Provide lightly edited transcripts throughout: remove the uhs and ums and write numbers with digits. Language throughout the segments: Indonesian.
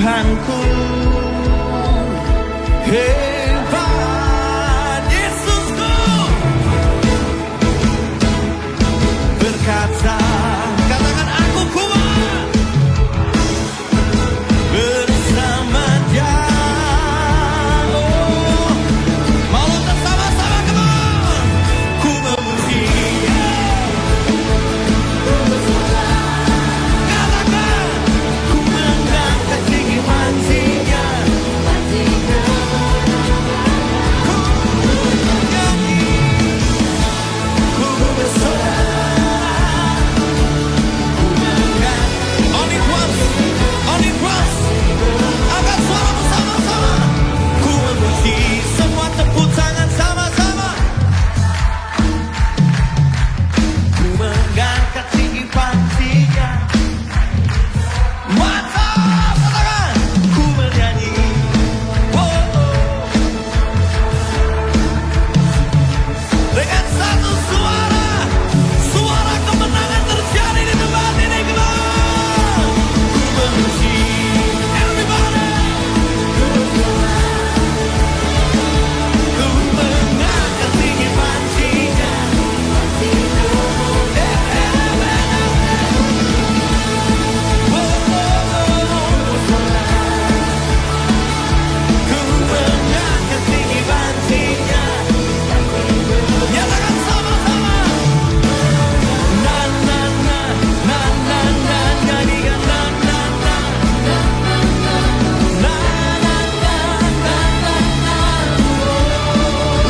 Tuhanku hebat, Yesusku berkata, katakan aku kuat bersama Dia. Oh, mau bersama-sama, come on. Ku memuji, katakan ku mengangkat tinggi panjinya, ku menyanyi, ku bersorak, ku mengangkat. On it once, angkat suara bersama-sama. Ku memuji, semua tepuk tangan sama-sama. Ku mengangkat tinggi panjinya. Mantap, katakan. Ku menyanyi. Oh, dengan satu suara, suara kemenangan terjadi di tempat ini. Come on. Ku memuji, everybody. Ku mengangkat tinggi panjinya. Ku mengangkat tinggi panjinya. Nyatakan sama-sama. Na na na na na na, nyanyikan na na na na na na na.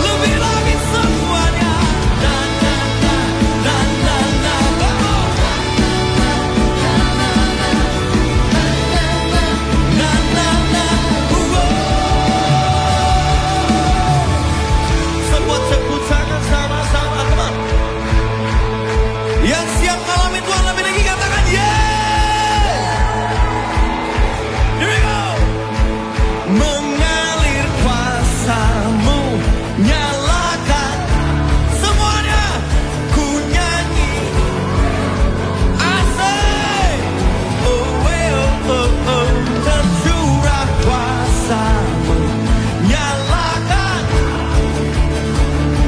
Lebih lagi semuanya. Na na na na na na. Na na na. Semua tepuk tangan sama-sama, come on. Yang siap ngalamin Tuhan lebih lagi katakan yeah. Here we go. Mengalir kuasa-Mu, nyalakan semuanya. Ku nyanyi asik. Oh, oh, oh, oh. Tercurah kuasa-Mu, nyalakan.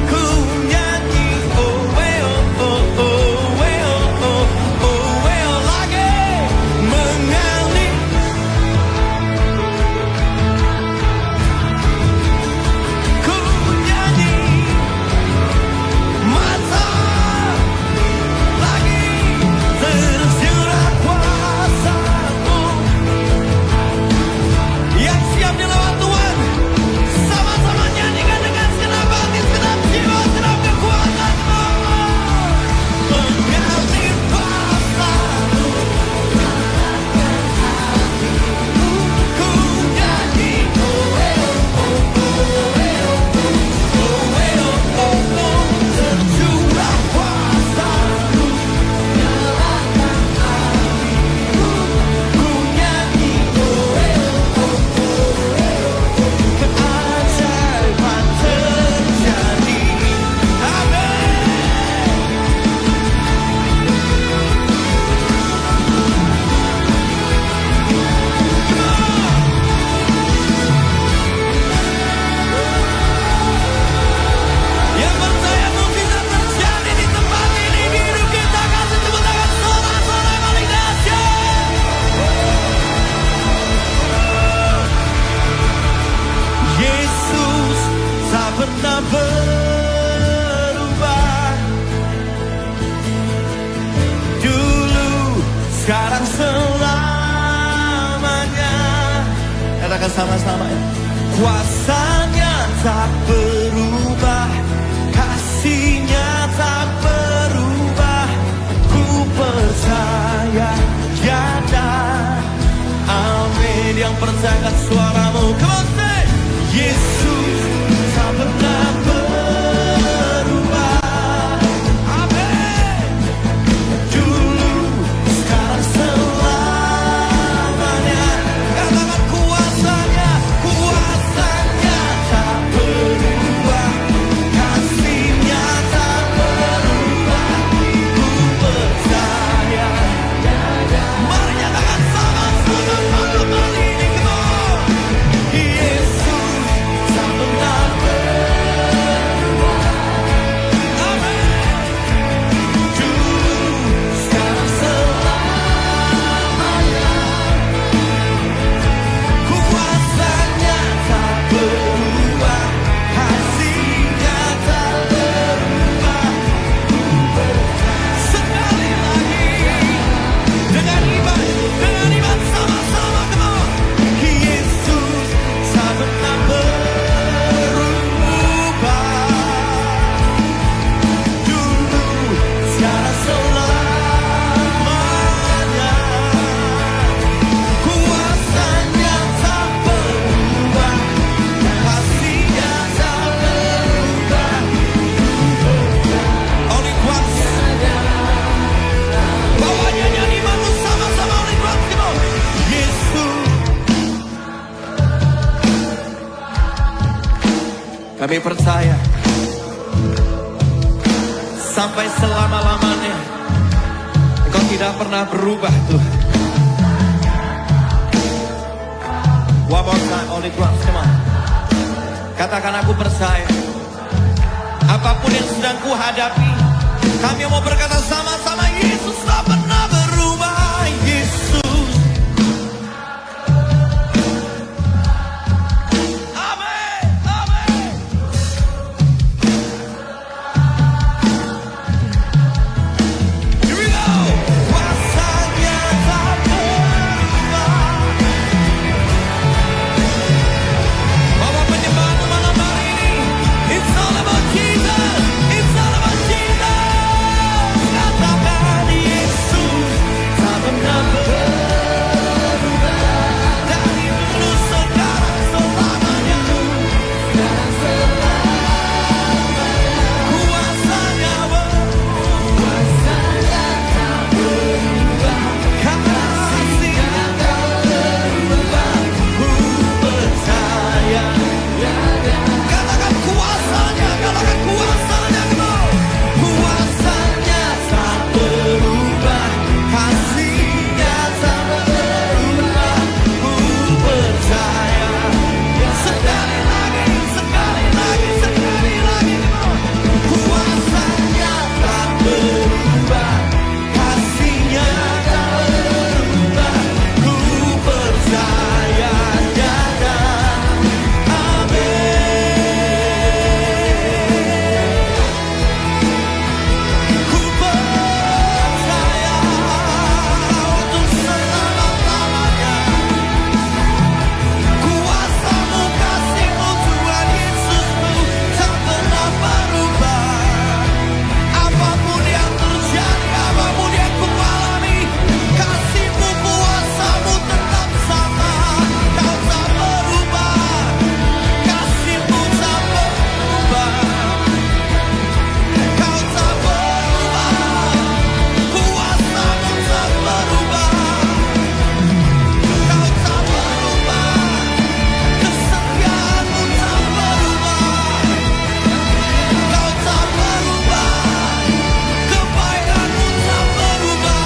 Ku nyanyi oh, oh, oh, oh, oh, oh, oh, lagi mengalir. Ku nyanyi mantap lagi. Tercurah kuasa-Mu. Yang siap dilawan Tuhan, sama-sama nyanyikan dengan segenap hati, segenap jiwa, segenap kekuatan. Mengalir kuasa-Mu, ku nyanyi oh, tercurah kuasa-Mu, ku nyanyi keajaiban terjadi. Amin. Yang percaya mukjizat terjadi di tempat ini, di hidup kita, kasih tepuk tangan sorak-sorai paling dahsyat. Yesus tak pernah berubah. Dulu, sekarang, selamanya. Katakan sama-sama ya. Kuasanya tak berubah, kasihnya tak berubah. Ku percaya Dia. Amin. Yang percaya angkat suaramu, come on say. Yesus tak pernah berubah. Amin. Dulu, sekarang, selamanya. Katakan kuasanya tak berubah, kasihnya tak berubah. Ku percaya. Mari nyatakan sama-sama pada kali ini. Kami percaya sampai selama-lamanya Engkau tidak pernah berubah Tuhan. One more time, only once, come on. Katakan aku percaya. Apapun yang sedang ku hadapi, kami mau berkata sama-sama, Yesus tak pernah berubah. Yesus. Amin, amin. Here we go. Kuasanya tak berubah. Bawa penyembahan malam hari ini. It's all about Jesus. It's all about Jesus. Katakan Yesus tak pernah berubah. Dari dulu sekarang selamanya. Kuasanya berubah. Kasihnya tak berubah. Ku percaya. Katakan kuasanya, katakan kuasanya, kuasanya tak berubah, kasihnya tak berubah, ku percaya. Sekali lagi, sekali lagi, sekali lagi, kuasanya tak berubah, kasihnya tak berubah, ku percaya. Ku percaya untuk selama-lamanya. Kuasa-Mu, kasih-Mu, Tuhan Yesusku tak pernah berubah. Apapun yang terjadi, apapun yang ku alami, kasih-Mu, kuasa-Mu tetap sama. Kau tak berubah, kasih-Mu tak berubah. Kau tak berubah, kuasa-Mu tak berubah. Kau tak berubah, kesetiaan-Mu tak berubah. Kau tak berubah, kebaikan-Mu tak berubah.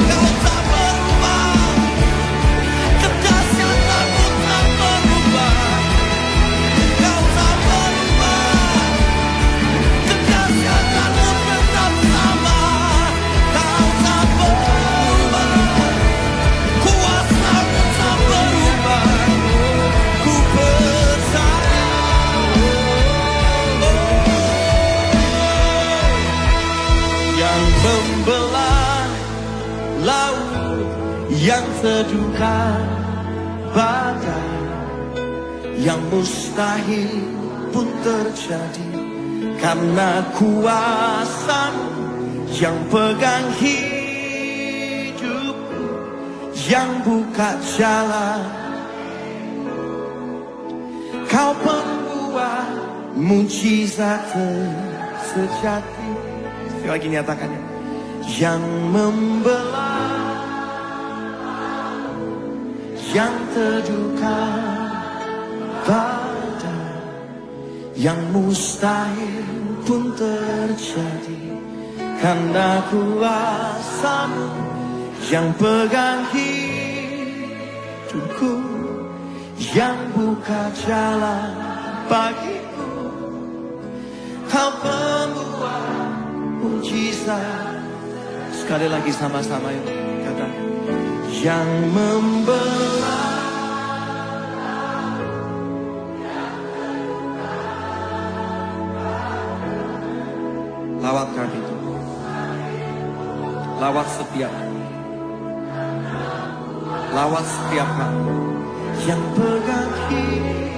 Kau tak berubah, kedahsyatan-Mu tak berubah. Kau tak berubah, kedahsyatan-Mu tetap sama. Kau tak berubah, kuasa-Mu tak berubah. Ku percaya. Yang membelah laut, yang teduhkan badai, yang mustahil pun terjadi karena kuasa-Mu yang pegang hidupku, yang buka jalan. Kau pembuat mujizat sejati. Sekali lagi nyatakannya. Yang membelah, yang teduhkan badai, yang mustahil pun terjadi karena kuasa-Mu yang pegang hidupku, yang buka jalan bagiku. Kau pembuat mujizat. Sekali lagi sama-sama yuk katakan. Yang membelah, lawat kami Tuhan. Lawat setiap kami yang pegang hidupku.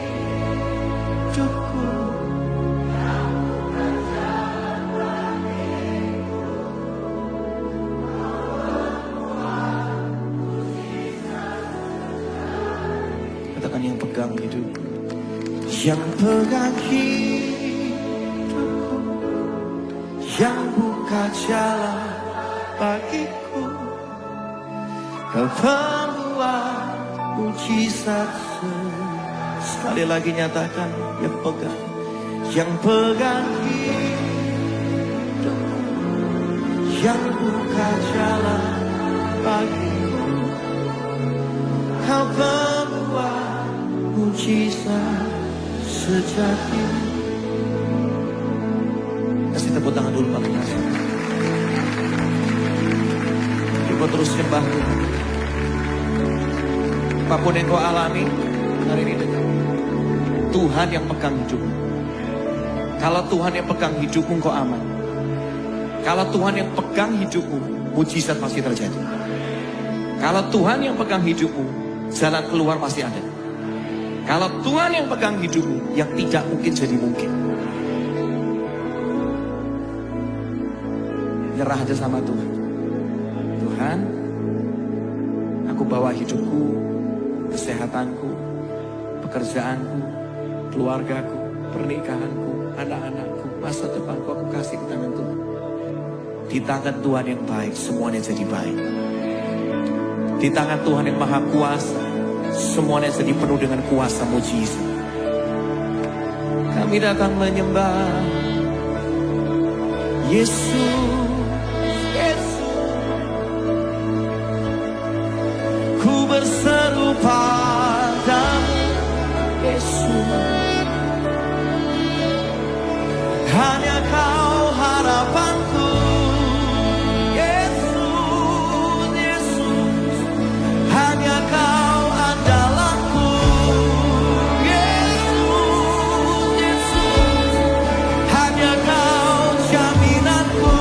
Katakan yang pegang hidupku, yang pegang hidupku, yang buka jalan bagiku. Kau pembuat mujizat Sekali lagi nyatakan, yang pegang hidup, yang buka jalan bagiku. Kau pembuat mujizat sejati. Kasih tepuk tangan dulu paling kasih. Coba terus nyembah dulu. Apapun yang kau alami hari ini, Tuhan yang pegang hidupmu. Kalau Tuhan yang pegang hidupmu, kau aman. Kalau Tuhan yang pegang hidupmu, mujizat pasti terjadi. Kalau Tuhan yang pegang hidupmu, jalan keluar pasti ada. Kalau Tuhan yang pegang hidupmu, yang tidak mungkin jadi mungkin. Nyerah aja sama Tuhan. Tuhan, aku bawa hidupku, kesehatanku, pekerjaanku, keluargaku, pernikahanku, anak-anakku, masa depanku, aku kasih ke tangan Tuhan. Di tangan Tuhan yang baik, semuanya jadi baik. Di tangan Tuhan yang maha kuasa, semuanya jadi penuh dengan kuasa mujizat. Kami datang menyembah Yesus, Yesus. Ku berseru padamu, Yesus. Hanya Kau harapanku, Yesus, Yesus. Hanya Kau andalanku, Yesus, Yesus. Hanya Kau jaminanku,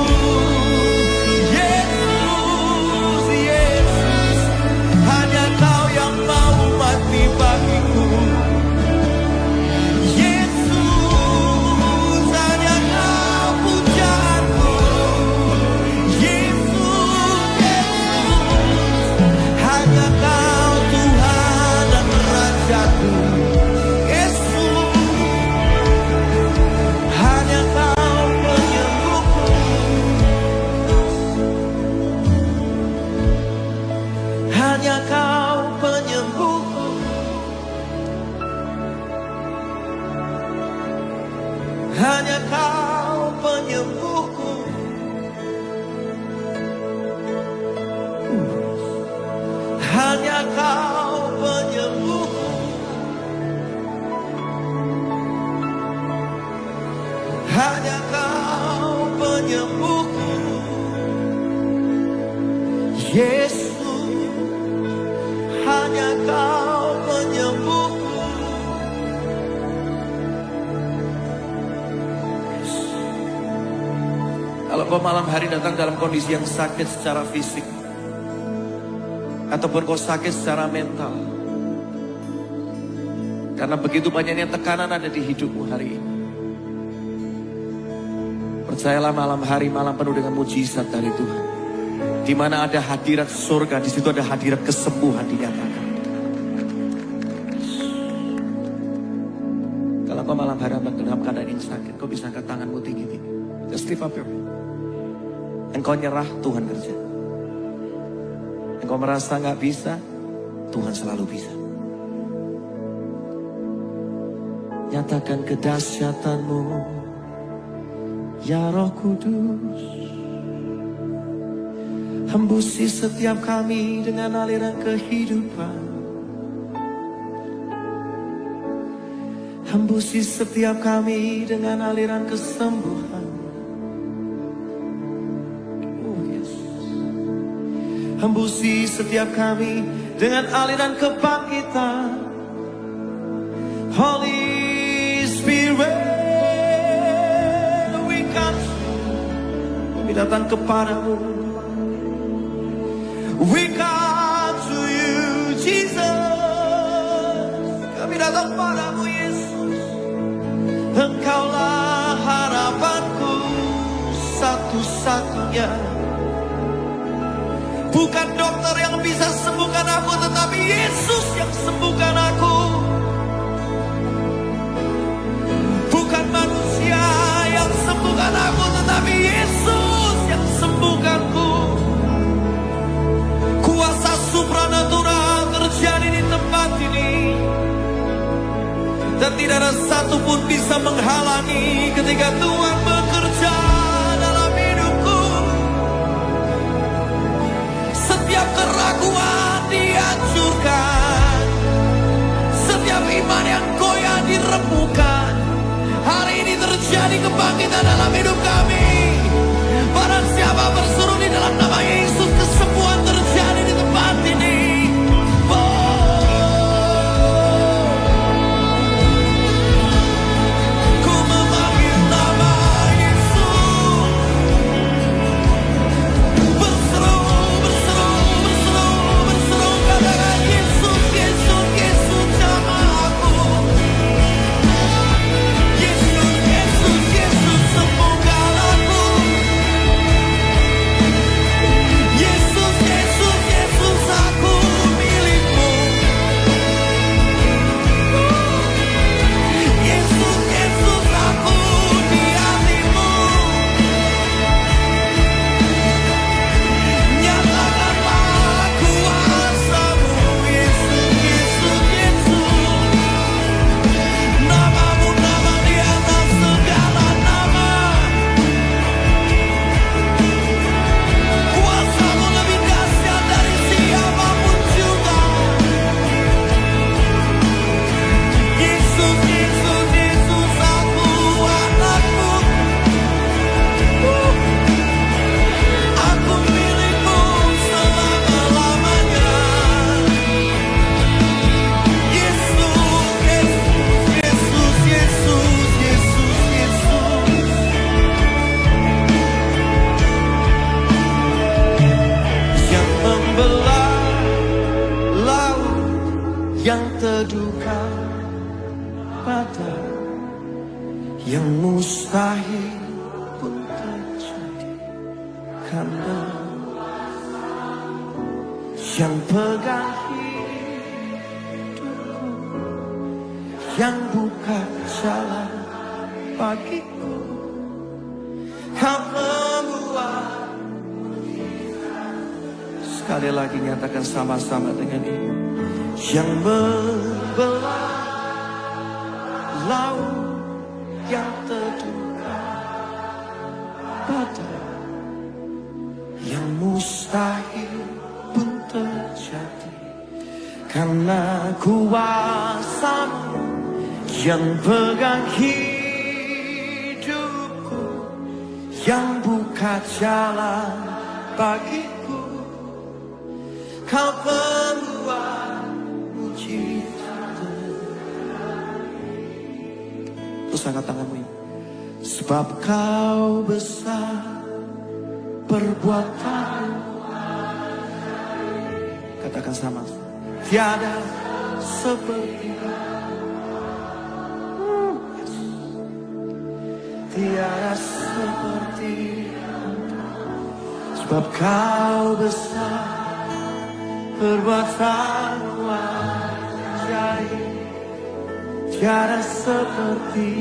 Yesus, Yesus. Hanya Kau yang mau mati bagiku. Hanya Kau penyembuhku, hanya Kau penyembuhku, hanya Kau penyembuhku, hanya Kau penyembuhku, Yesus. Hanya Kau penyembuhku. Kalau kau malam hari datang dalam kondisi yang sakit secara fisik, ataupun kau sakit secara mental, karena begitu banyaknya tekanan ada di hidupmu hari ini, percayalah malam hari malam penuh dengan mujizat dari Tuhan. Di mana ada hadirat surga, di situ ada hadirat kesembuhan dinyatakan. Kalau kau malam hari dalam keadaan yang sakit, kau bisa angkat tanganmu tinggi-tinggi. Just lift up your hand. Engkau nyerah, Tuhan kerja. Engkau merasa gak bisa, Tuhan selalu bisa. Nyatakan kedahsyatanmu, ya Roh Kudus. Hembusi setiap kami dengan aliran kehidupan. Hembusi setiap kami dengan aliran kesembuhan. Oh yes. Hembusi setiap kami dengan aliran kebangkitan. Holy Spirit, we come. Kami datang kepadamu. We come to you, Jesus. Kami datang padamu, Yesus. Engkaulah harapanku satu-satunya. Bukan dokter yang bisa sembuhkan aku, tetapi Yesus yang sembuhkan aku. Bukan manusia yang sembuhkan aku, tetapi Yesus yang sembuhkanku. Kuasa supranatural terjadi di tempat ini. satupun bisa menghalangi ketika Tuhan bekerja dalam hidupku. Setiap keraguan dihancurkan, setiap iman yang goyah dirembukan. Hari ini terjadi kebangkitan dalam hidup kami. Barang siapa berseru di dalam nama Yesus, kesembuhan terjadi di tempat ini. Yang terduga pada yang mustahil pun terjadi, karena yang pegang hidupku, yang buka jalan bagiku. Kau membuat. Sekali lagi nyatakan sama-sama dengan ini. Yang membelah laut yang terduga pada yang mustahil pun terjadi, karena kuasa-Mu yang pegang hidupku, yang buka jalan bagiku. Kau pembuat mujizat. Terus angkat tanganmu ini. Sebab Kau besar perbuatan. Katakan sama. Tiada seperti. Tiada seperti. Sebab Kau besar perbuatan ajaib, tiada seperti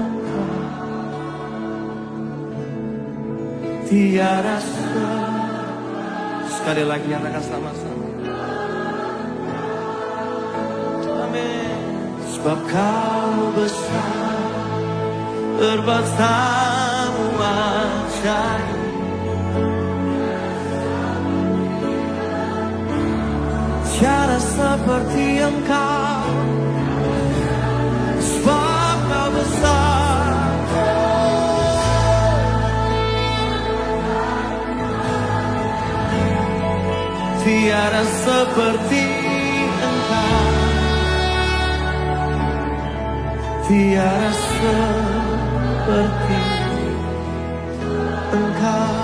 Engkau, tiada seperti. Sekali lagi nyatakan sama-sama. Amin. Sebab Kau besar perbuatan ajaib, tiada seperti Engkau. Sebab Kau besar, tiada seperti Engkau, tiada seperti Engkau.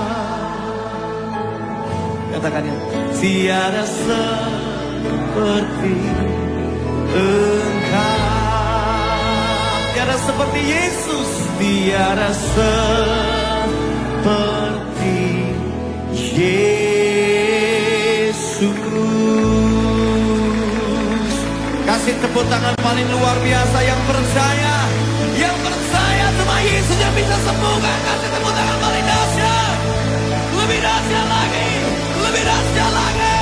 Katakan ya, tiada seperti Engkau, tiada seperti Yesus, tiada seperti Yesus. Kasih tepuk tangan paling luar biasa yang percaya cuma Yesus yang bisa sembuhkan. Kasih tepuk tangan paling dahsyat, lebih dahsyat lagi, lebih dahsyat lagi.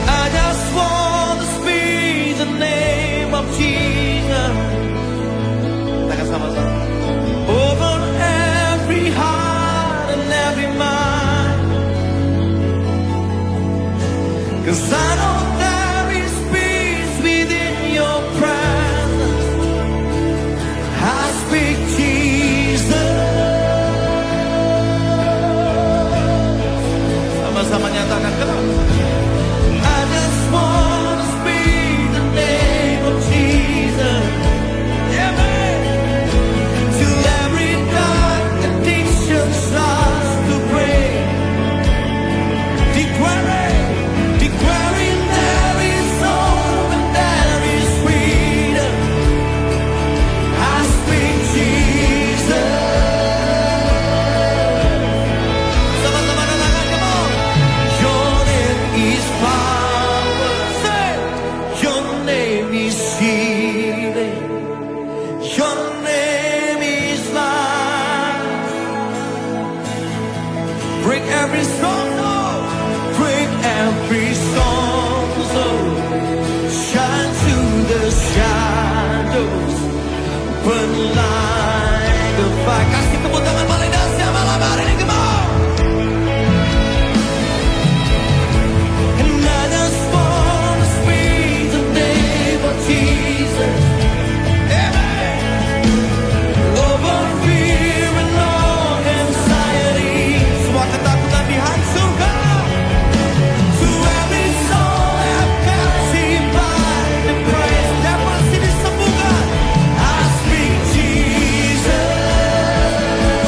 Ada 'Cause I know there is peace within your presence. I speak Jesus. Sama-sama nyatakan, come on. I just want to speak the name of Jesus. Yeah, man. Till every dark addiction starts to break. Declaring there is hope and there is freedom. I speak Jesus. Sama-sama katakan, come on. Your name is power. Say, your name is healing. Your name is life. Break every stronghold. Break every stronghold. Shine through the shadows. Burn like a fire. Kasih tepuk tangan paling dahsyat malam hari ini, come on. And I just want to speak the name of Jesus. Amen. Over fear and all anxiety. Semua ketakutan dihancurkan. To every soul I've captured by the praise. Depresi disembuhkan. I speak Jesus.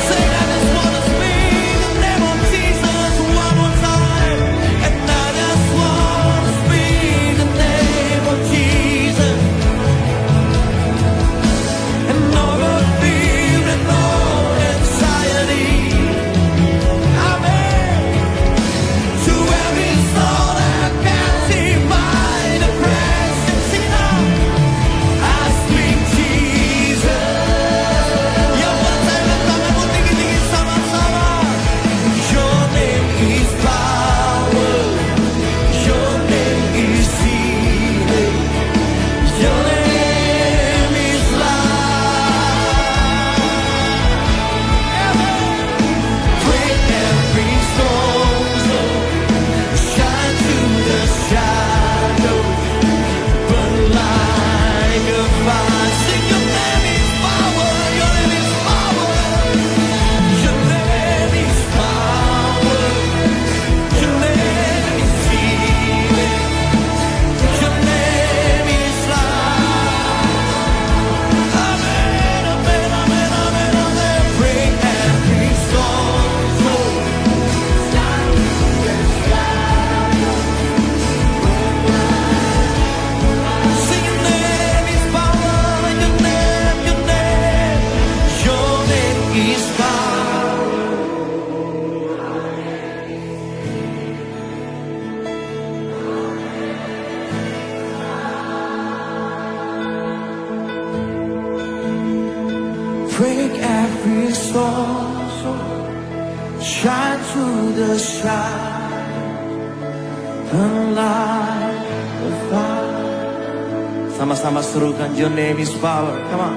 Say I just want to speak the name of Jesus one more time. And I just want to speak the name of Jesus. And over fear and all anxiety. Amen. To every soul that captured by the precious sinner, I speak Jesus. Yang percaya tanganmu tinggi-tinggi sama-sama. Your name is power. Your name is healing. Your name is life. Break every stronghold. Shine through the shadows. Burn like a fire. Sing, your name is power. Your name is power. Your name is power. Your name is healing. Your name is life. Amen, amen, amen, amen, amen. Break every stronghold. Sing, your name is power. Your name, your name. Your name is power. Break every stronghold. Shine through the shadows. Burn like a fire. Sama-sama serukan, your name is power. Come on.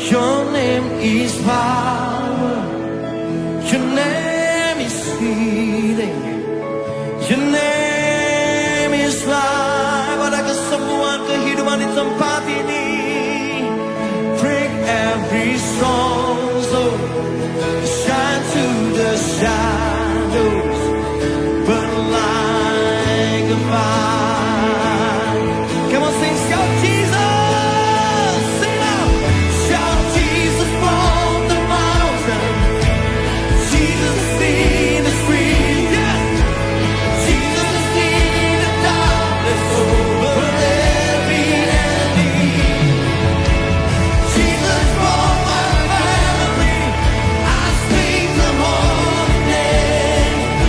Your name is power. Your name is healing. Your name is life. Ada kesembuhan, kehidupan di tempat ini. Break every stronghold. Shine through the shadows. Burn like a fire. Come on, sing, shout Jesus. Sing out. Shout Jesus from the mountain. Jesus is in the street. Yes. Jesus is in the darkness over every enemy. Jesus for my family. I speak the holy name.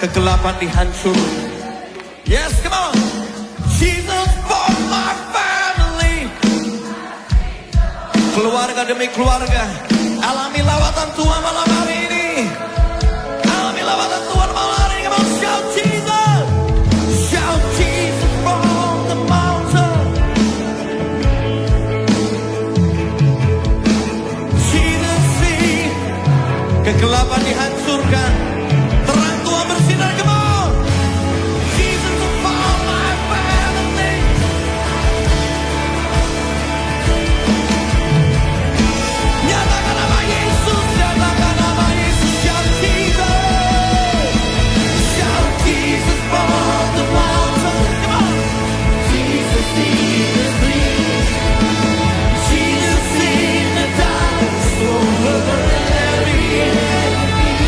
kegelapan dihancur. Yes, come on. Jesus for my family. Keluarga demi keluarga, alami lawatan Tuhan malam hari ini. Alami lawatan Tuhan malam hari ini. Come on, shout Jesus. Shout Jesus from the mountain. Jesus see, kegelapan dihancurkan, terang Tuhan bersinar. Come on. Jesus for my family. Nyatakan nama Yesus, nyatakan nama Yesus. Shout Jesus. Shout Jesus from the mountain. Come on. Jesus in the street. Jesus in the darkness over every enemy.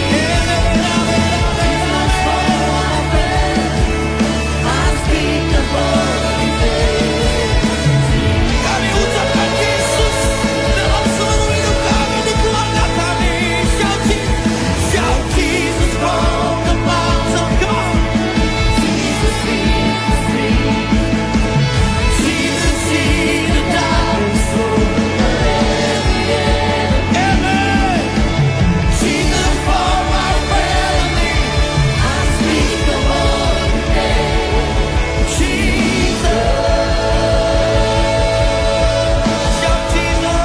Kami ucapkan Yesus dalam seluruh hidup kami, di keluarga kami. Shout Jesus from the mountain. Come on. Jesus in the street. Jesus in the darkness over every enemy. Amen. Jesus for my family. I speak the holy name. Jesus. Shout Jesus.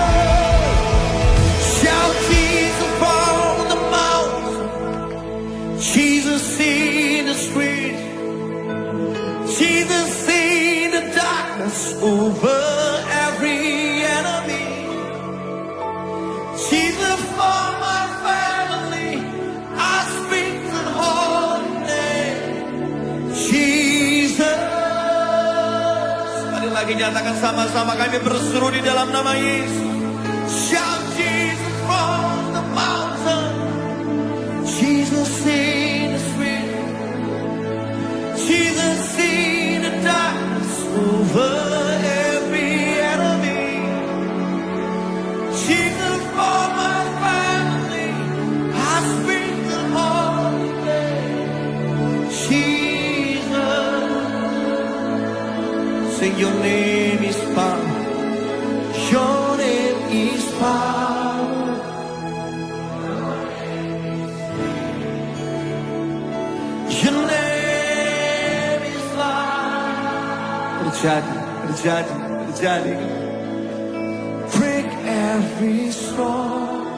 Shout Jesus from the mountain. Jesus in the street. Jesus in the darkness over every enemy. Jesus for my family. I speak the holy name. Jesus. Sekali lagi nyatakan sama-sama, kami berseru di dalam nama Yesus. Shout Jesus from the mountain. Jesus in the street. Jesus in the darkness over every enemy. Jesus for my family. I speak the holy name. Jesus. Sing, your name is power. Your name is power. Your name is life. Terjadi. Break every storm.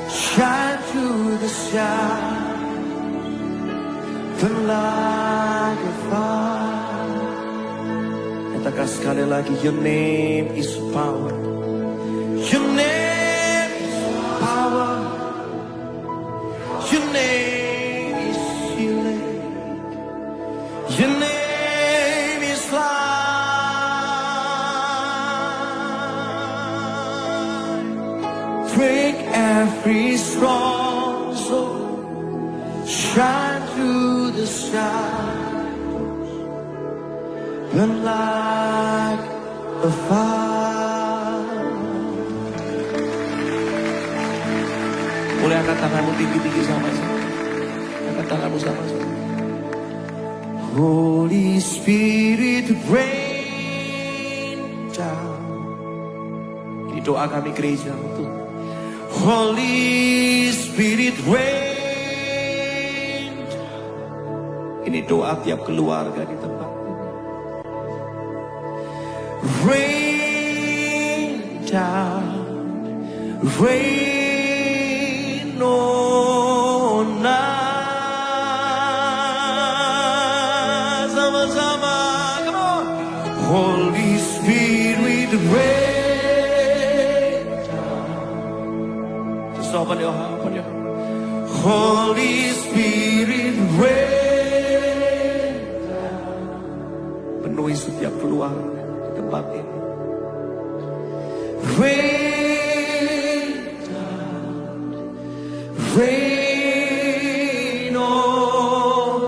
Shine through the sky. Burn like a fire. Katakan sekali lagi, your name is power. Your name is power. Your name is healing. Your name is life. Break every strong soul. Shine through the shadows. Burn like a fire. Boleh angkat tanganmu tinggi-tinggi sama-sama. Angkat tanganmu sama-sama. Holy Spirit rain down. Ini doa kami gereja untuk Holy Spirit rain down. Ini doa tiap keluarga di tempat ini. Rain down, rain on us. Sama-sama, come on. Holy Spirit rain down. Just open your heart, open your heart. Holy Spirit rain down. Penuhi setiap keluarga di tempat ini. Rain down, rain on.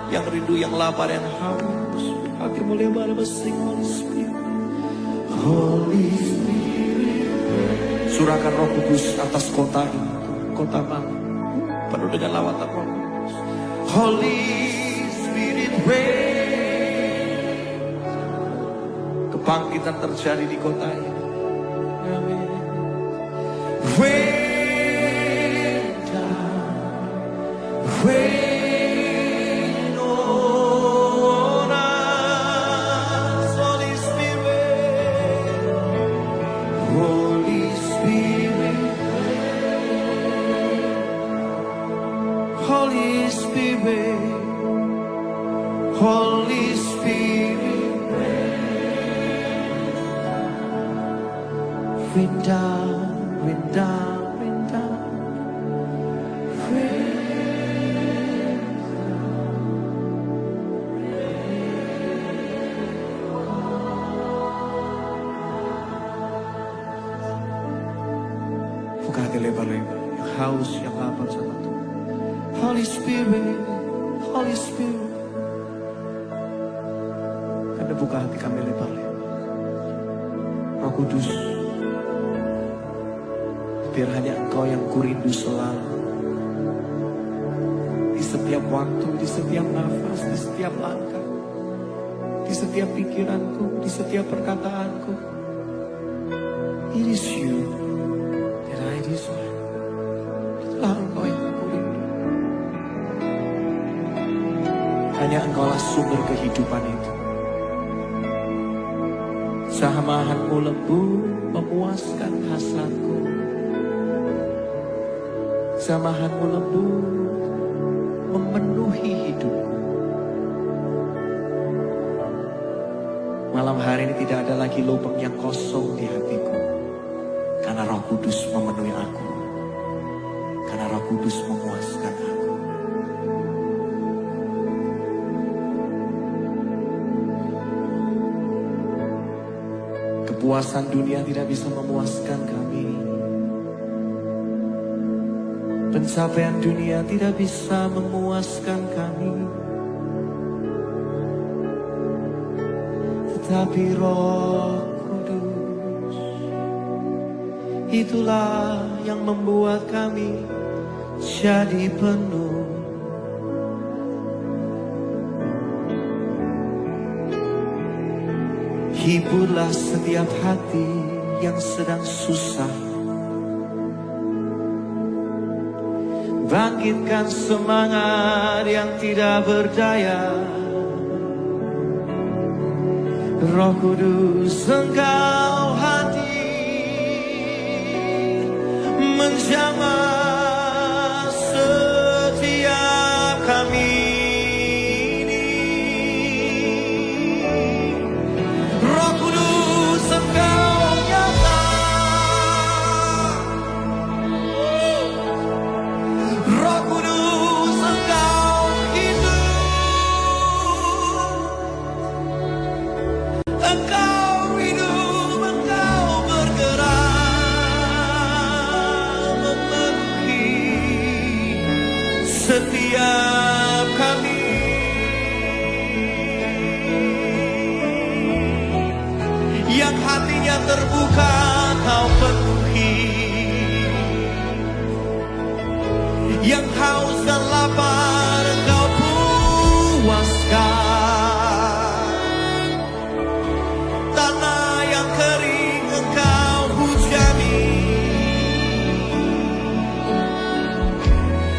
Yang rindu, yang lapar, yang haus, hatimu lebar bersing. Holy Spirit, Holy Spirit. Surahkan Roh Kudus atas kota ini, kota Malang. Penuh dengan lawatan Roh Kudus. Holy Spirit reign. Kebangkitan terjadi di kota ini. Amin. Rain down, rain on us, Holy Spirit, Holy Spirit, Holy Spirit, Holy Spirit, rain down, rain down, rain down, rain. Buka hati lebar-lebar, yang haus, yang lapar sama Tuhan. Holy Spirit, Holy Spirit. Kami buka hati kami lebar-lebar. Roh Kudus, biar hanya Engkau yang kurindu selalu. Di setiap waktu, di setiap nafas, di setiap langkah, di setiap pikiranku, di setiap perkataanku. It is you that I desire. Itulah Engkau yang aku rindu. Hanya Engkaulah sumber kehidupan itu. Sahamahanmu lembut memuaskan hasratku. Samahanmu lembut memenuhi hidupku. Malam hari ini tidak ada lagi lubang yang kosong di hatiku. Karena Roh Kudus memenuhi aku. Karena Roh Kudus memuaskan aku. Kepuasan dunia tidak bisa memuaskan kami. Pencapaian dunia tidak bisa memuaskan kami. Tetapi Roh Kudus, itulah yang membuat kami jadi penuh. Hiburlah setiap hati yang sedang susah. Bangkitkan semangat yang tidak berdaya. Roh Kudus, Engkau hadir menjamah setiap kami ini. Roh Kudus, Engkau nyata. Roh Kudus, Engkau hidup. Engkau hidup, Engkau bergerak memenuhi setiap kami. Yang hatinya terbuka Kau penuhi. Yang haus dan lapar Engkau puaskan. Tanah yang kering Engkau hujani.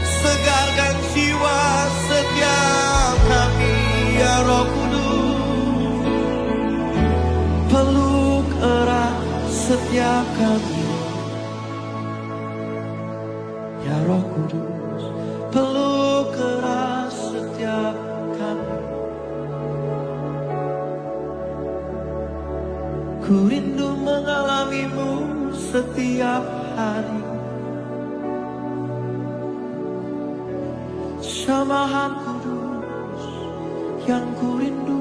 Segarkan jiwa setiap kami, ya Roh Kudus. Peluk erat setiap kami, ya Roh Kudus. Peluk erat setiap kami. Ku rindu mengalamimu setiap hari. Jamahan kudus yang ku rindu.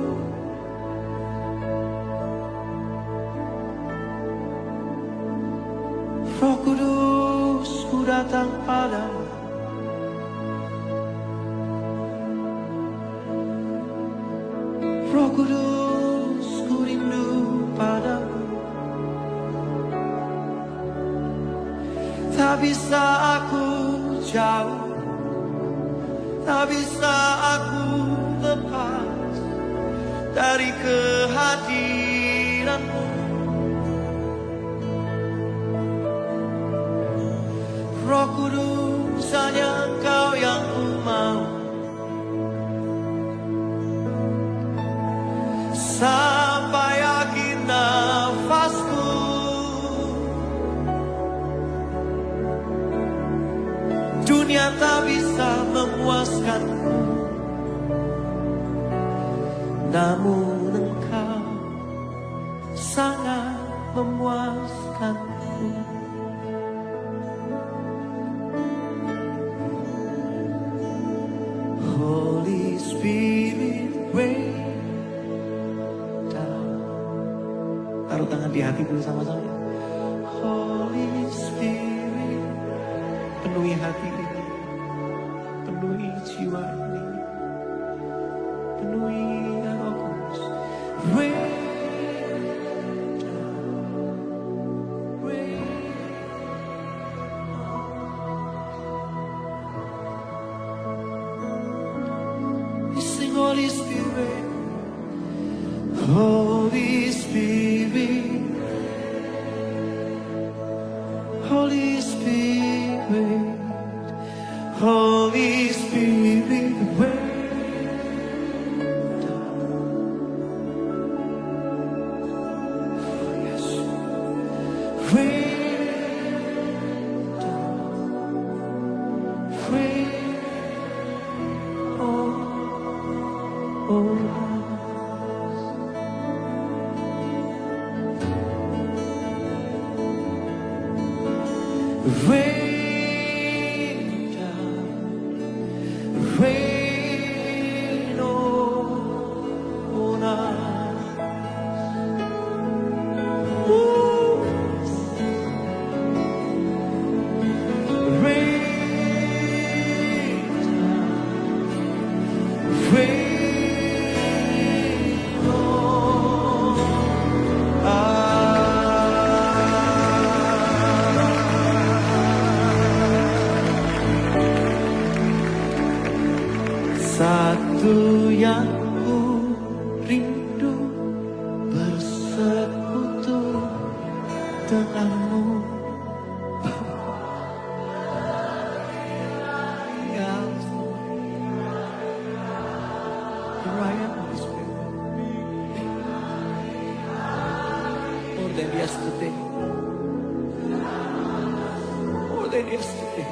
Roh Kudus, ku datang padamu. Roh Kudus, ku rindu padamu. Tak bisa aku jauh Tak bisa aku lepas dari kehadiran-Mu. Roh Kudus, hanya Engkau yang ku mau. Sampai akhir nafasku, dunia tak bisa memuaskanku, namun Engkau sangat memuaskanku. Holy Spirit, rain down. Taruh tangan di hati dulu sama-sama. Holy Spirit, penuhi hati ini, penuhi jiwa ini, penuhi Roh Kudus. Rain down, rain. Sing Holy Spirit, Holy Spirit, Holy Spirit, Holy Spirit, rain down. Yes, rain down, rain on us. Rain down, rain on us. Ooh. Rain down, rain on us. Satu yang ku rindu, bersekutu denganmu. Ya, Ryan, Holy Spirit. More than yesterday. More than yesterday.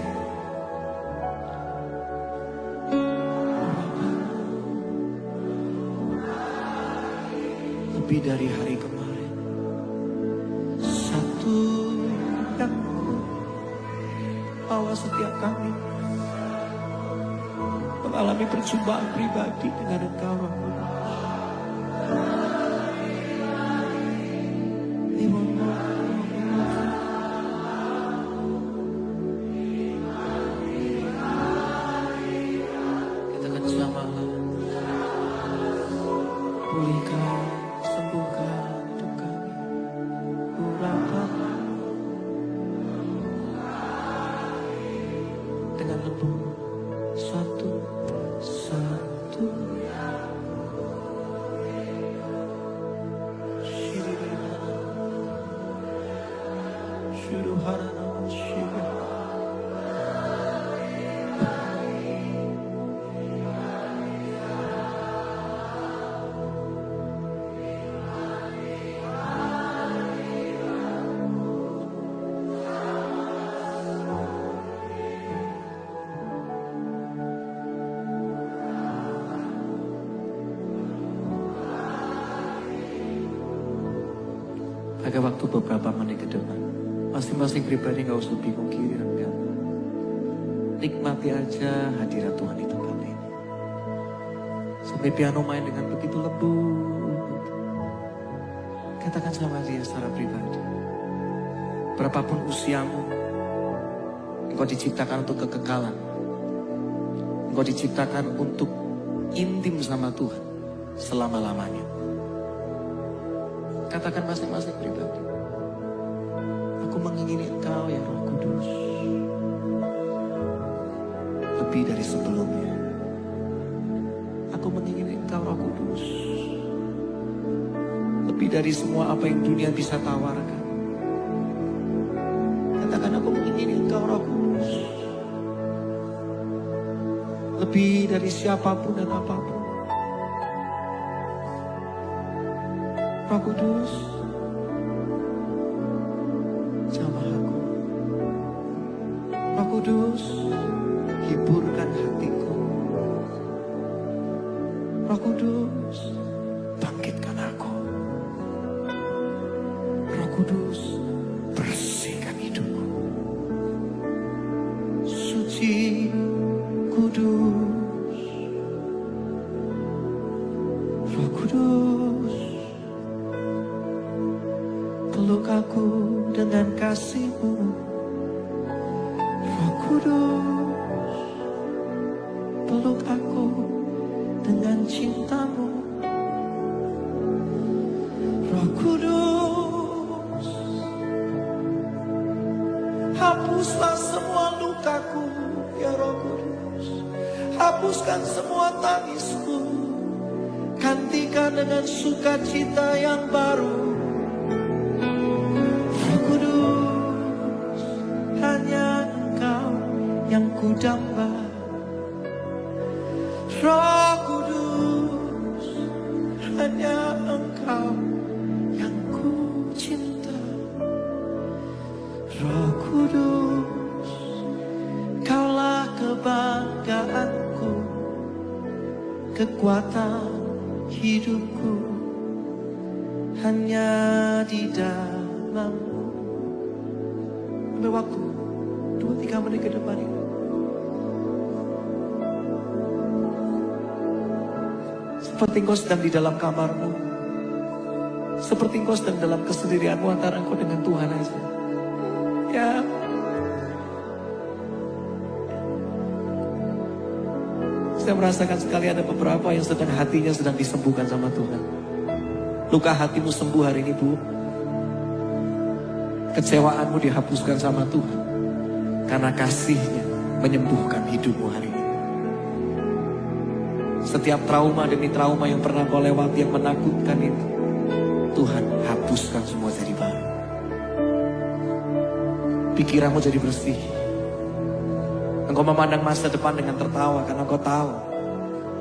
Lebih dari hari kemarin. Satu yang bawa setiap kami mengalami perjumpaan pribadi dengan Engkau, Roh Kudus. Katakan sama-sama, pulihkan, sembuhkan hidup kami, urapan dengan lembut, satu satu. Pakai waktu beberapa menit ke depan, masing-masing pribadi gak usah bingung kiri dan kanan. Nikmati aja hadirat Tuhan di tempat ini. Sampai piano main dengan begitu lembut. Katakan sama dia secara pribadi. Berapapun usiamu, engkau diciptakan untuk kekekalan. Engkau diciptakan untuk intim sama Tuhan selama-lamanya. Katakan masing-masing pribadi. Aku mengingini Engkau ya Roh Kudus. Lebih dari sebelumnya. Aku mengingini Engkau Roh Kudus. Lebih dari semua apa yang dunia bisa tawarkan. Katakan aku mengingini Engkau Roh Kudus. Lebih dari siapapun dan apapun. Roh Kudus, jamah aku. Roh Kudus, hiburkan hatiku. Roh Kudus, bangkitkan aku. Roh Kudus, bersihkan hidupku. Suci, kudus. Roh Kudus, peluk aku dengan kasih-Mu. Roh Kudus, peluk aku dengan cinta-Mu. Roh Kudus, hapuslah semua lukaku, ya Roh Kudus. Hapuskan semua tangisku, gantikan dengan sukacita yang baru. Roh Kudus, hanya Engkau yang kudamba. Roh Kudus, hanya Engkau yang ku cinta. Roh Kudus, Kaulah kebanggaanku, kekuatan hidupku, hanya di dalam-Mu. Ambil waktu 2-3 menit ke depan ini. Seperti engkau sedang di dalam kamarmu. Seperti engkau sedang dalam kesendirianmu antara engkau dengan Tuhan aja. Ya. Saya merasakan sekali ada beberapa yang sedang hatinya sedang disembuhkan sama Tuhan. Luka hatimu sembuh hari ini, Bu. Kecewaanmu dihapuskan sama Tuhan. Karena kasih-Nya menyembuhkan hidupmu hari ini. Setiap trauma demi trauma yang pernah kau lewati yang menakutkan itu, Tuhan hapuskan semua jadi baru. Pikiranmu jadi bersih. Engkau memandang masa depan dengan tertawa karena kau tahu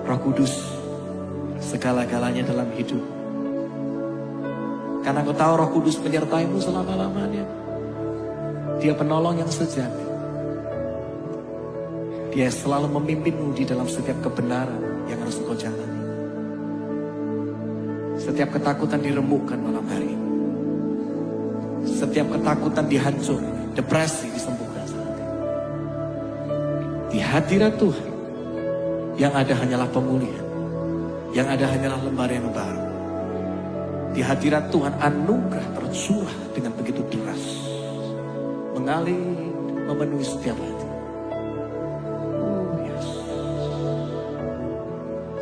Roh Kudus segala-galanya dalam hidup. Karena kau tahu Roh Kudus menyertaimu selama-lamanya. Dia penolong yang sejati. Dia selalu memimpinmu di dalam setiap kebenaran yang harus engkau jalani. Setiap ketakutan diremukkan malam hari ini. Setiap ketakutan dihancur, depresi disembuhkan saat ini. Di hadirat Tuhan, yang ada hanyalah pemulihan. Yang ada hanyalah lembaran yang baru. Di hadirat Tuhan, anugerah tercurah dengan begitu deras. Mengalir, memenuhi setiap hati.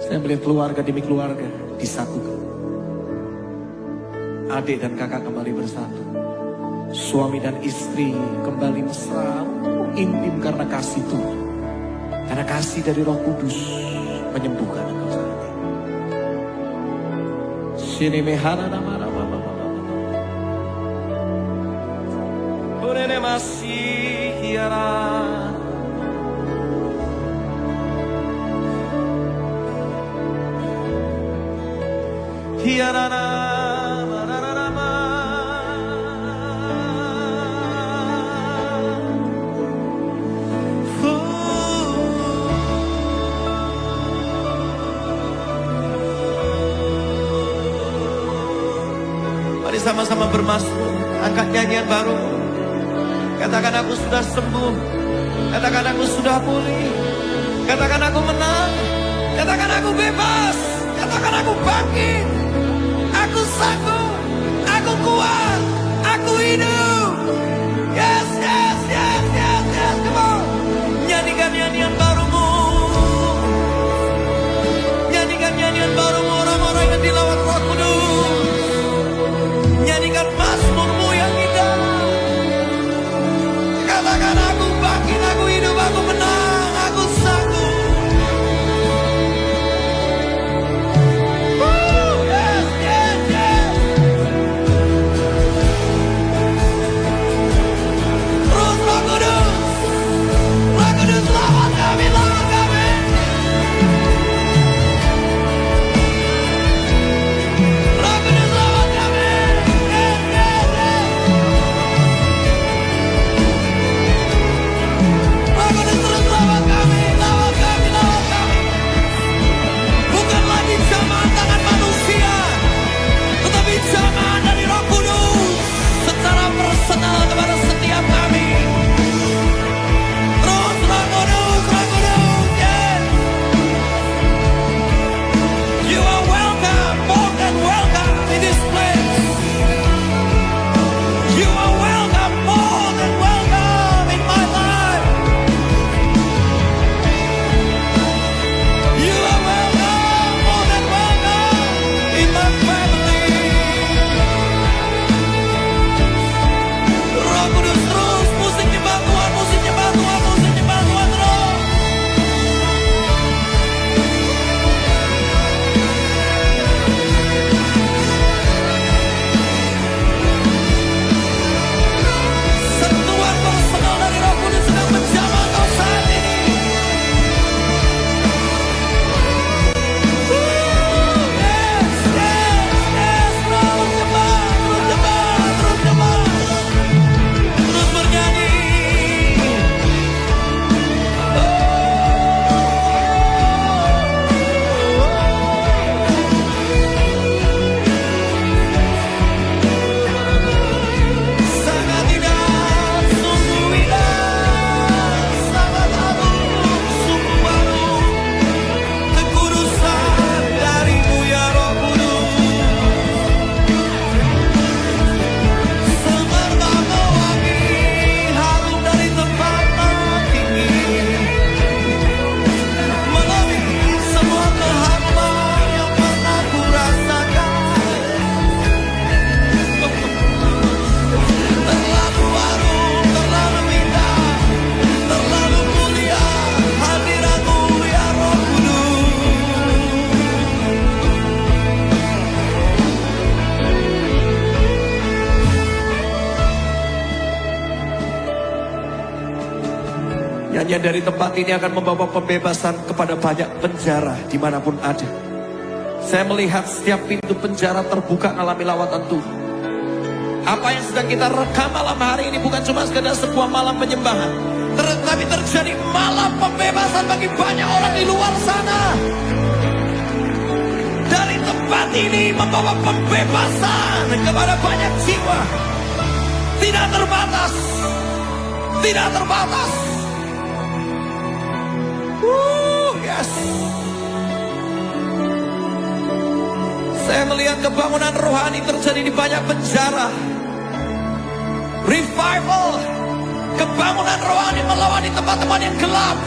Saya melihat keluarga demi keluarga disatukan. Adik dan kakak kembali bersatu. Suami dan istri kembali mesra, intim karena kasih Tuhan. Karena kasih dari Roh Kudus menyembuhkan engkau saat ini. Sini mehana nama Urene masih hiara. Mari sama-sama bermasmur, angkat nyanyian baru. Katakan aku sudah sembuh, katakan aku sudah pulih, katakan aku menang, katakan aku bebas, katakan aku bangkit. Aku sanggup, aku kuat, aku hidup. Yes, yes, yes, yes, yes, come on. Nyanyikan nyanyian barumu. Nyanyikan nyanyian barumu orang-orang yang dilawat Roh Kudus. Nyanyikan mazmurmu yang indah. Katakan aku bangkit, aku hidup, aku menang, aku sanggup. Nyanyian dari tempat ini akan membawa pembebasan kepada banyak penjara dimanapun ada. Saya melihat setiap pintu penjara terbuka alami lawatan Tuhan. Apa yang sedang kita rekam malam hari ini bukan cuma sekedar sebuah malam penyembahan, tetapi terjadi malam pembebasan bagi banyak orang di luar sana. Dari tempat ini membawa pembebasan kepada banyak jiwa. Tidak terbatas. Tidak terbatas. Yes. Saya melihat kebangunan rohani terjadi di banyak penjara. Revival, kebangunan rohani melawani tempat-tempat yang gelap.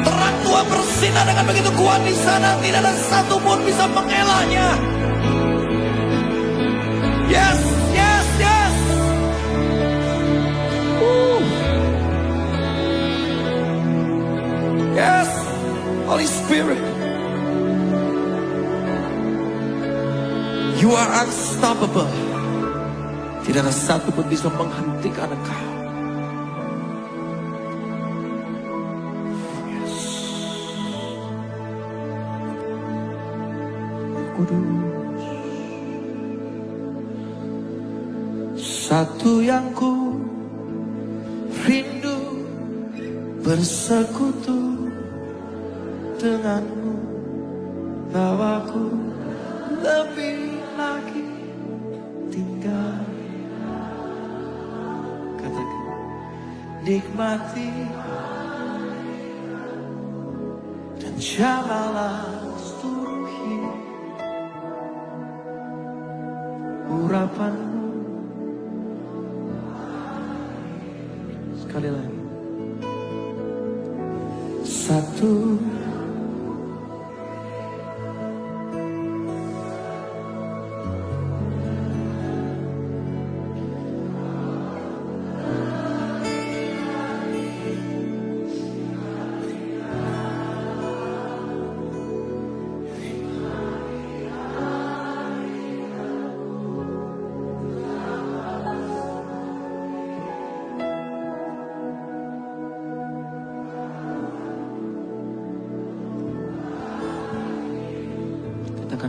Terang Tuhan bersinar dengan begitu kuat di sana, tidak ada satu pun bisa mengelaknya. Yes, yes, yes. Yes, Holy Spirit. You are unstoppable. Tidak ada satu pun bisa menghentikan engkau. Yes. Kudus. Satu yang ku rindu bersekutu denganmu, tawaku lebih lagi tinggal. Katakan, nikmati dan jamalah seluruh hidup, urapanmu. Sekali lagi, satu.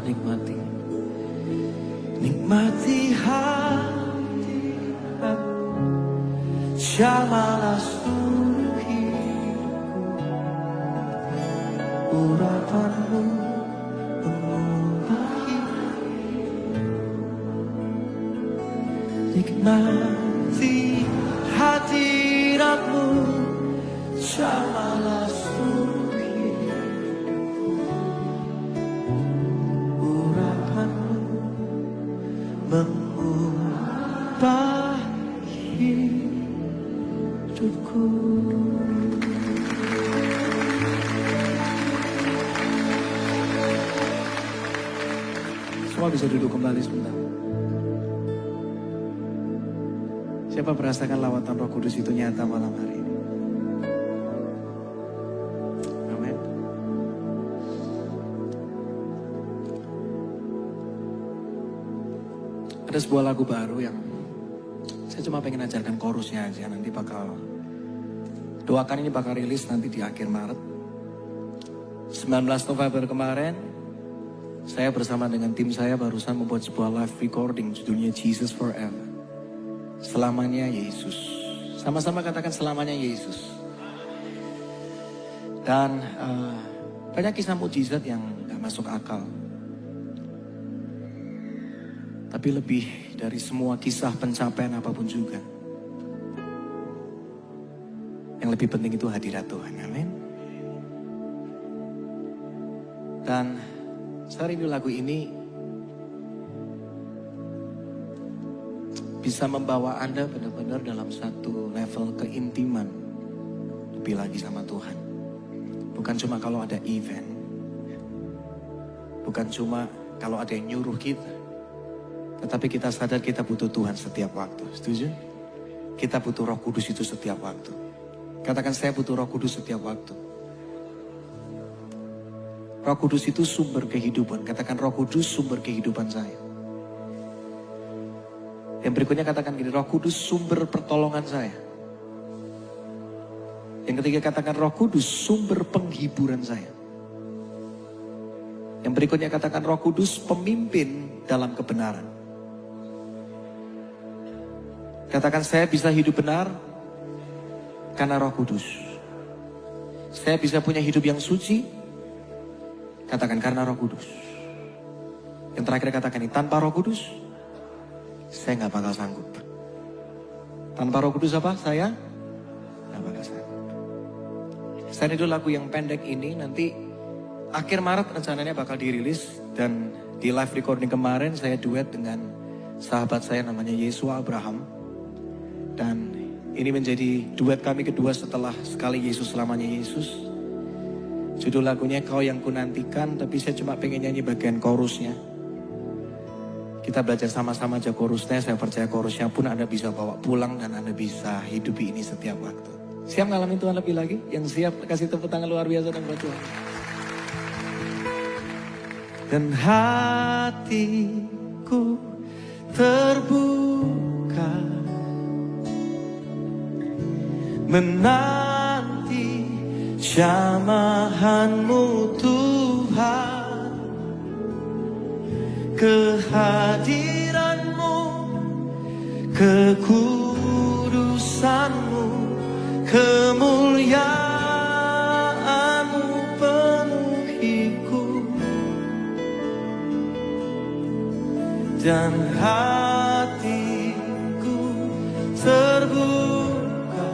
Nikmati, nikmati hadiratmu, jamalah seluruh hidupku, urapanmu mengubah hidup. Nikmati hadiratmu, jamalah seluruh mengubah hidupku. Semua bisa duduk kembali sebentar. Siapa merasakan lawatan Roh Kudus itu nyata malam hari ini? Amin. Ada sebuah lagu baru yang saya cuma pengen ajarkan chorusnya aja. Nanti bakal doakan ini bakal rilis nanti di akhir Maret. 19 November kemarin saya bersama dengan tim saya barusan membuat sebuah live recording judulnya Jesus Forever. Selamanya Yesus. Sama-sama katakan selamanya Yesus. Dan banyak kisah mujizat yang gak masuk akal. Tapi lebih dari semua kisah pencapaian apapun juga, yang lebih penting itu hadirat Tuhan. Amin. Dan saya rindu lagu ini bisa membawa Anda benar-benar dalam satu level keintiman lebih lagi sama Tuhan. Bukan cuma kalau ada event, bukan cuma kalau ada yang nyuruh kita, tetapi kita sadar kita butuh Tuhan setiap waktu. Setuju? Kita butuh Roh Kudus itu setiap waktu. Katakan, saya butuh Roh Kudus setiap waktu. Roh Kudus itu sumber kehidupan. Katakan, Roh Kudus sumber kehidupan saya. Yang berikutnya katakan gini, Roh Kudus sumber pertolongan saya. Yang ketiga katakan Roh Kudus sumber penghiburan saya. Yang berikutnya katakan Roh Kudus pemimpin dalam kebenaran. Katakan saya bisa hidup benar karena Roh Kudus. Saya bisa punya hidup yang suci. Katakan karena Roh Kudus. Yang terakhir katakan ini, tanpa Roh Kudus saya gak bakal sanggup. Tanpa Roh Kudus apa? Saya gak bakal sanggup. Selain itu lagu yang pendek ini nanti akhir Maret rencananya bakal dirilis. Dan di live recording kemarin saya duet dengan sahabat saya namanya Yesua Abraham. Dan ini menjadi duet kami kedua setelah Sekali Yesus Selamanya Yesus. Judul lagunya Kau Yang Kunantikan, tapi saya cuma pengen nyanyi bagian chorusnya. Kita belajar sama-sama aja chorusnya, saya percaya chorusnya pun Anda bisa bawa pulang dan Anda bisa hidupi ini setiap waktu. Siap ngalamin Tuhan lebih lagi? Yang siap kasih tepuk tangan luar biasa dan buat Tuhan. Dan hatiku terbuka menanti jamahan-Mu Tuhan, kehadiran-Mu, kekudusan-Mu, kemuliaan-Mu penuhiku. Dan hatiku terbuka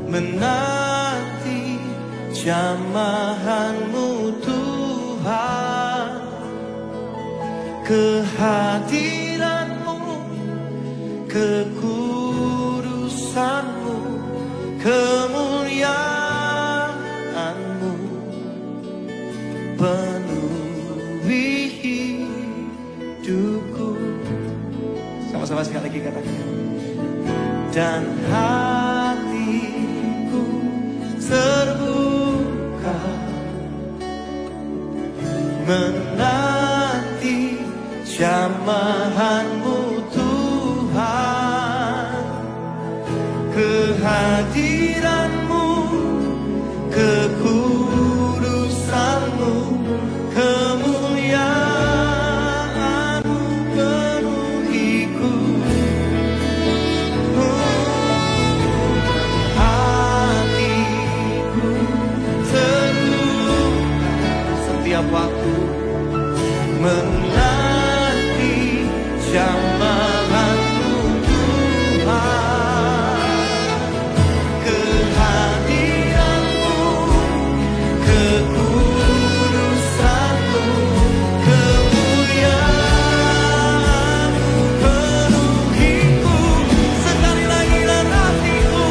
menanti jamahan-Mu Tuhan, kehadiran-Mu, kekudusan-Mu, kemuliaan-Mu penuhi hidupku. Sama-sama sekali lagi katakan. Dan hatiku terbuka menanti jamahan-Mu Tuhan, kehadiran-Mu, kekudusan-Mu, kemuliaan-Mu penuhiku. Hatiku terbuka setiap waktu menanti jamahan-Mu Tuhan, kehadiran-Mu, kekudusan-Mu, kemuliaan-Mu penuhiku. Sekali lagi dan hatiku,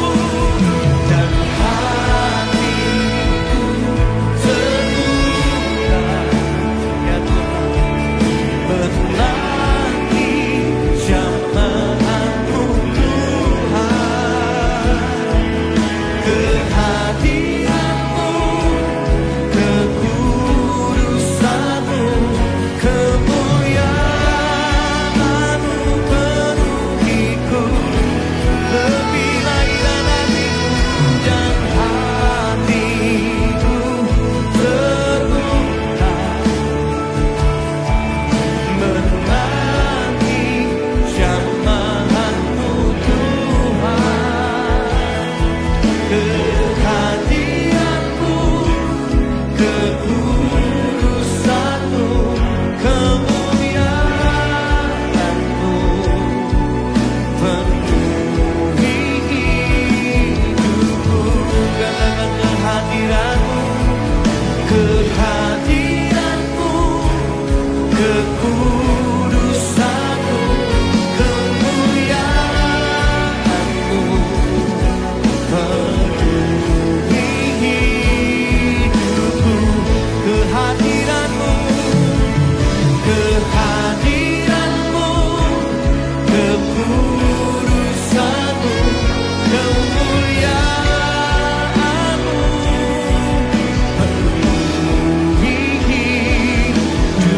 dan hatiku terbuka ya Tuhan, menanti jamahan-Mu Tuhan, kehadiran-Mu, kekudusan-Mu, kemuliaan-Mu penuhiku. Lebih lagi dan hatiku, dan hatiku terbuka menanti jamahan-Mu Tuhan, kehadiran-Mu, kekudusan-Mu, kemuliaan-Mu penuhi hidupku. Katakan kehadiran-Mu, kehadiran-Mu, kekudusan-Mu, kemuliaan-Mu penuhi hidupku. Kehadiran-Mu, kehadiran-Mu, kekudusan-Mu, kemuliaan-Mu penuhi hidupku.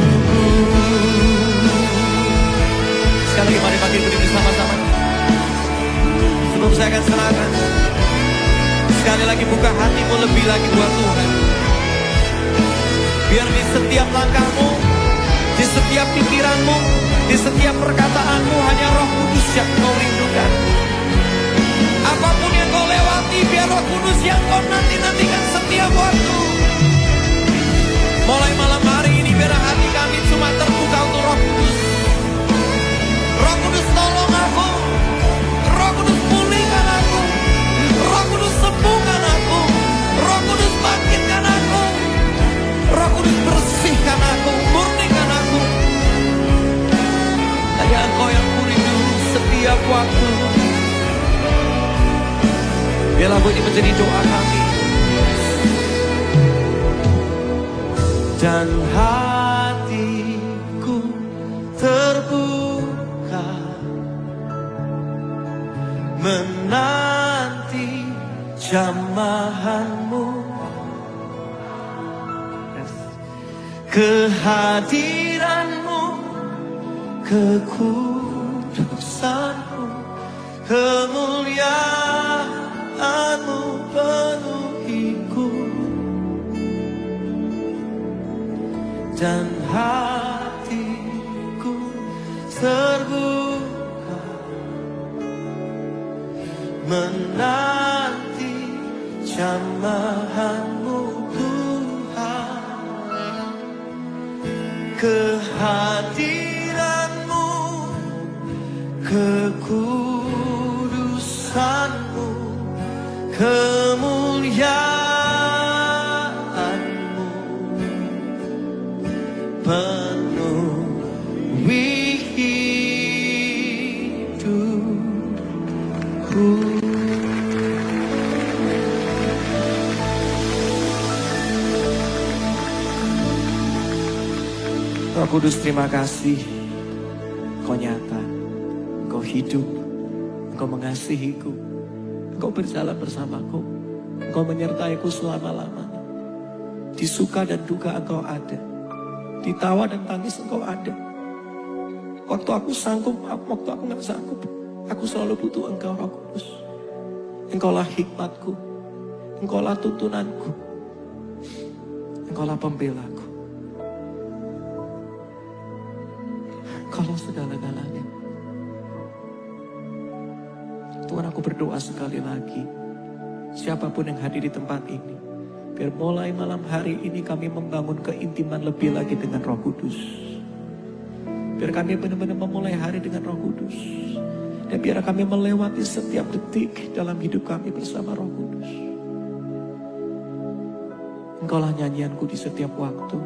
buka hatimu lebih lagi buat Tuhan. Biar di setiap langkahmu, di setiap pikiranmu, di setiap perkataanmu hanya Roh Kudus yang kau rindukan. Apapun yang kau lewati, biar Roh Kudus yang kau nanti-nantikan setiap waktu. Mulai malam hari ini biar hati kami cuma terbuka untuk Roh Kudus. Roh Kudus tolong aku, Roh Kudus pulihkan aku, Roh Kudus sembuhkan aku, Roh Kudus bangkitkan aku, Roh Kudus bersihkan aku, murnikan aku. Hanya Engkau yang kurindu setiap waktu. Biar lagu ini menjadi doa kami. Dan hatiku terbuka menanti jamahanmu, kehadiranmu, kekudusanmu, kemuliaanmu penuhiku. Dan hatiku terbuka menanti jamahanmu Tuhan, kehadiranmu, kekudusanmu, kemuliaanmu penuhi hidupku. Roh Kudus, terima kasih. Kau nyata, Kau hidup, Kau mengasihiku, Kau berjalan bersamaku, Kau menyertaiku selama-lamanya. Di suka dan duka Engkau ada, di tawa dan tangis Engkau ada. Waktu aku sanggup, waktu aku gak sanggup, aku selalu butuh Engkau, Roh Kudus. Engkaulah hikmatku, Engkaulah tuntunanku, Engkaulah pembelaku, Engkaulah segala-galanya. Tuhan, aku berdoa sekali lagi, siapapun yang hadir di tempat ini, biar mulai malam hari ini kami membangun keintiman lebih lagi dengan Roh Kudus. Biar kami benar-benar memulai hari dengan Roh Kudus. Dan biar kami melewati setiap detik dalam hidup kami bersama Roh Kudus. Engkaulah nyanyianku di setiap waktu.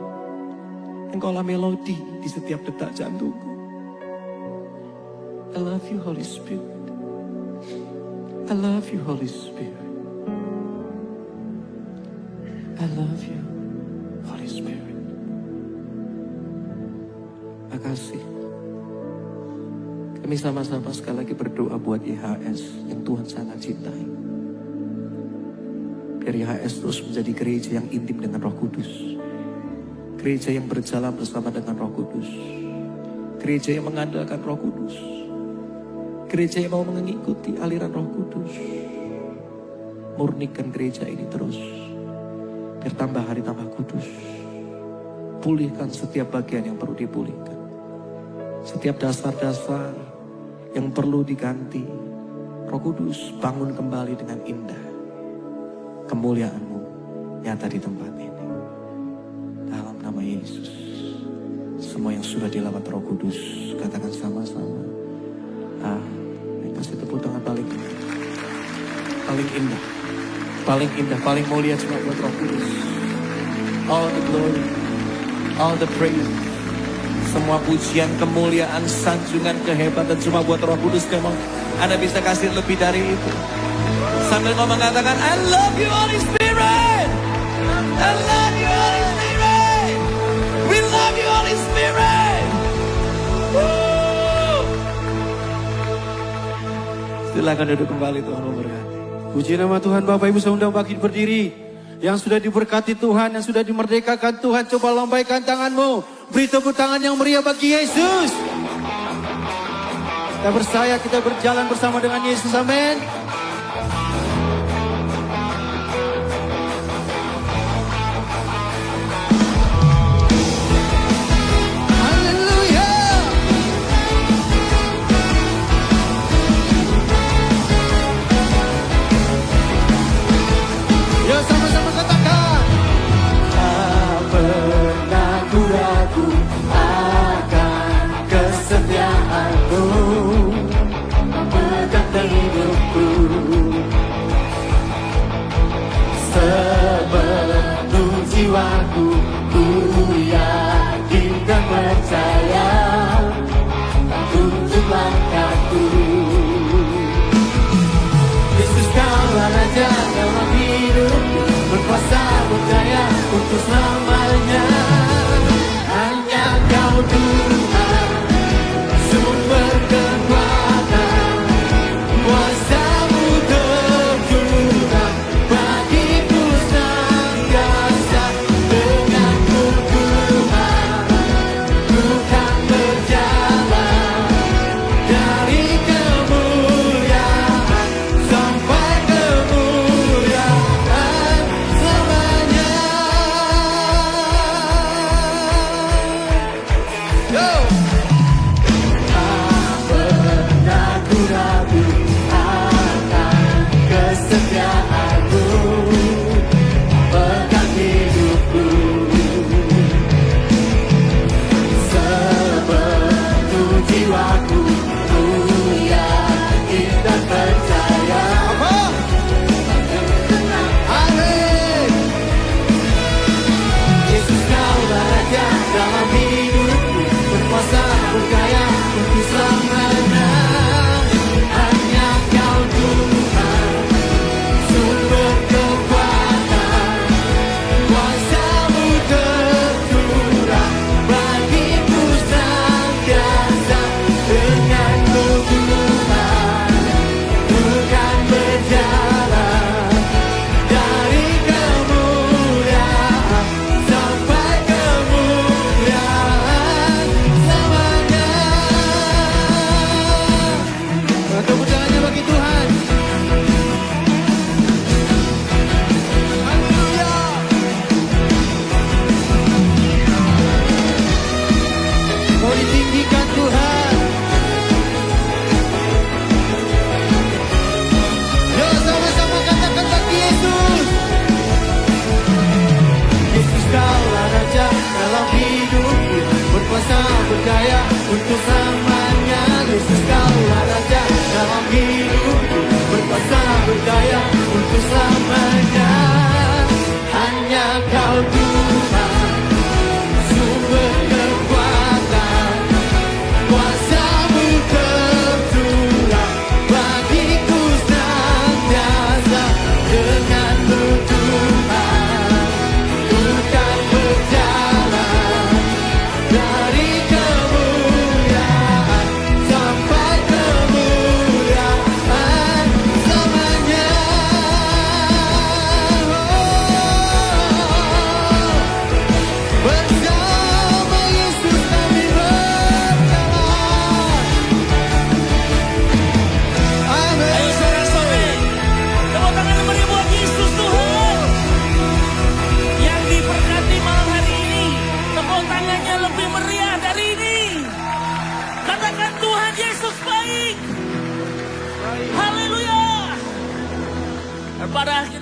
Engkaulah melodi di setiap detak jantungku. I love you, Holy Spirit. I love you, Holy Spirit. I love you, Holy Spirit. Makasih. Kami sama-sama sekali lagi berdoa buat YHS yang Tuhan sangat cintai. Biar YHS terus menjadi gereja yang intim dengan Roh Kudus. Gereja yang berjalan bersama dengan Roh Kudus. Gereja yang mengandalkan Roh Kudus. Gereja yang mau mengikuti aliran Roh Kudus. Murnikan gereja ini terus. Biar tambah hari tambah kudus. Pulihkan setiap bagian yang perlu dipulihkan. Setiap dasar-dasar yang perlu diganti. Roh Kudus, bangun kembali dengan indah. Kemuliaan-Mu nyata di tempat ini. Dalam nama Yesus. Semua yang sudah dilawat Roh Kudus, katakan sama-sama. Kasih tepuk tangan paling indah. Paling indah. Paling indah, paling mulia cuma buat Roh Kudus. All the glory, all the praise. Semua pujian, kemuliaan, sanjungan, kehebatan cuma buat Roh Kudus. Memang Anda bisa kasih lebih dari itu. Sambil kau mengatakan, I love you Holy Spirit. I love you Holy Spirit. We love you Holy Spirit. Woo. Silakan duduk kembali, Tuhan memberkati. Puji nama Tuhan. Bapak Ibu saya undang bangkit berdiri. Yang sudah diberkati Tuhan, yang sudah dimerdekakan Tuhan, coba lambaikan tanganmu. Beri tepuk tangan yang meriah bagi Yesus. Kita percaya kita berjalan bersama dengan Yesus. Amin.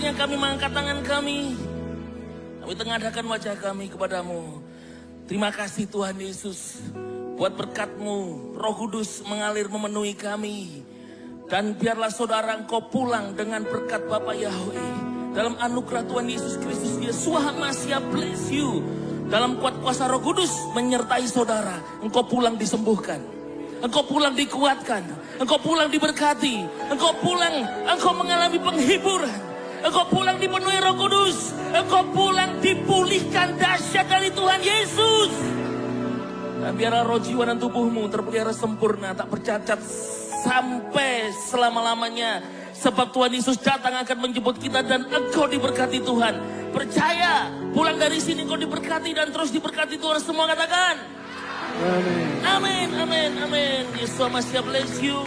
Saatnya kami mengangkat tangan kami. Kami tengadahkan wajah kami kepadamu. Terima kasih Tuhan Yesus. Buat berkat-Mu, Roh Kudus mengalir memenuhi kami. Dan biarlah saudara engkau pulang dengan berkat Bapa Yahweh. Dalam anugerah Tuhan Yesus Kristus, Yeshua HaMashiach bless you. Dalam kuat kuasa Roh Kudus menyertai saudara. Engkau pulang disembuhkan. Engkau pulang dikuatkan. Engkau pulang diberkati. Engkau pulang, engkau mengalami penghiburan. Engkau pulang dipenuhi Roh Kudus. Engkau pulang dipulihkan dahsyat dari Tuhan Yesus. Dan biarlah roh, jiwa, dan tubuhmu terpelihara sempurna, tak bercacat sampai selama-lamanya. Sebab Tuhan Yesus datang akan menjemput kita dan engkau diberkati Tuhan. Percaya, pulang dari sini engkau diberkati dan terus diberkati Tuhan. Semua katakan. Amin. Amin, amin, amin. Yesus HaMashiach bless you.